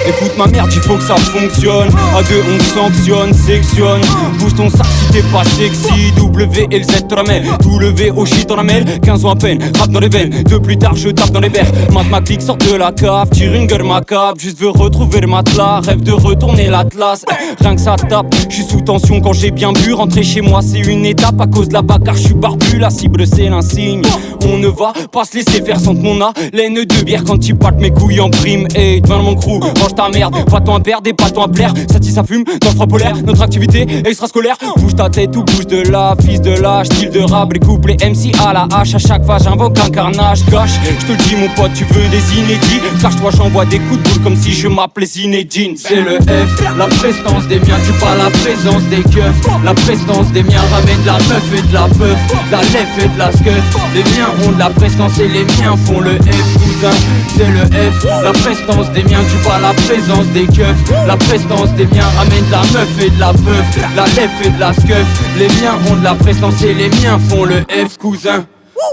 Écoute ma merde, il faut que ça fonctionne. À deux on sanctionne, sectionne. Bouge ton sac si t'es pas sexy. W et le Z te ramène. Tout levé au shit en ramène. 15 ans à peine, rap dans les veines. Deux plus tard je tape dans les verres. Ma clique sort de la cave. Tire une gueule macabre. Juste veux retrouver le matelas. Rêve de retourner l'Atlas. Rien que ça tape, je suis sous tension quand j'ai bien bu. Rentrer chez moi c'est une étape. À cause de la bagarre je suis barbu. La cible c'est l'insigne. On ne va pas se laisser faire sans mon haleine de bière. Quand tu partes mes couilles en prime. Hey, devant mon crew, range ta merde. Pas ton à perdre et pas ton à plaire. Ça tisse, ça fume, dans le froid polaire. Notre activité extrascolaire. Bouge ta tête ou bouge de là. Fils de lâche, style de rap. Les couples MC à la hache. À chaque fois j'invoque un carnage. Gâche, je te le dis mon pote, tu veux des inédits. Cache-toi, j'envoie des coups de boule comme si je m'appelais Zinedine. C'est le F, la prestance des miens. Tu pas la présence des keufs. La prestance des miens ramène de la meuf et de la peuf. La lèvre et de la scuff. Les miens ont de la prestance et les miens font le F, cousin. C'est le F, la prestance des miens. Tu pas la présence des keufs. La prestance des miens ramène de la meuf et de la peuf. La lèvre et de la scuff. Les miens ont de la prestance et les miens font le F, cousin.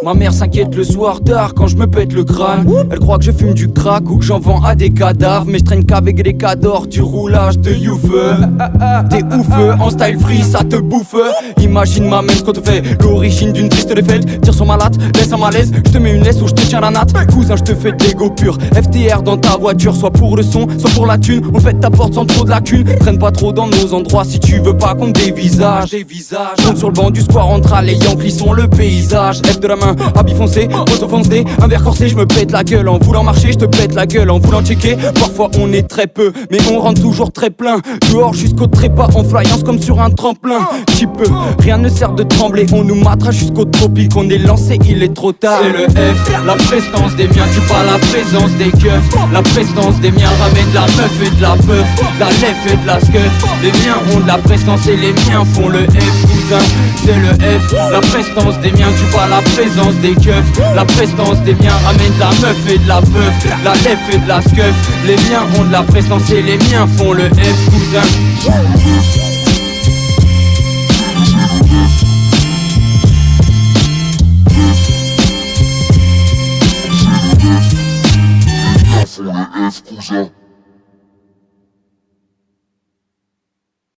Ma mère s'inquiète le soir tard quand je me pète le crâne. Elle croit que je fume du crack ou que j'en vends à des cadavres. Mais je traîne qu'avec des cadors, du roulage de youth. T'es ouf, en style free ça te bouffe. Imagine ma mère ce qu'on te fait, l'origine d'une triste défaite. Tire sur ma latte, laisse un malaise, je te mets une laisse ou je te tiens la natte. Cousin je te fais de l'ego pur, FTR dans ta voiture. Soit pour le son, soit pour la thune. On pète ta porte sans trop de lacunes. Traîne pas trop dans nos endroits si tu veux pas qu'on dévisage. Compte sur le banc du square entre les Yankees sont le paysage. F de la main, habit foncé, auto foncé, un verre corsé, je me pète la gueule. En voulant marcher, je te pète la gueule. En voulant checker, parfois on est très peu, mais on rentre toujours très plein. Dehors jusqu'au trépas, en flyance comme sur un tremplin. Petit peu, rien ne sert de trembler. On nous matera jusqu'au tropique, on est lancé, il est trop tard. C'est le F, la prestance des miens, tu pas la présence des keufs. La prestance des miens ramène de la meuf et de la peuf. La lèvre et de la scuff. Les miens ont de la prestance et les miens font le F, cousin. C'est le F, la prestance des miens, tu pas la présence des keufs. La prestance des miens ramène de la meuf et de la peuf. La lèvre et de la scuff. Les miens ont de la prestance et les miens font le F, cousin. F, cousin.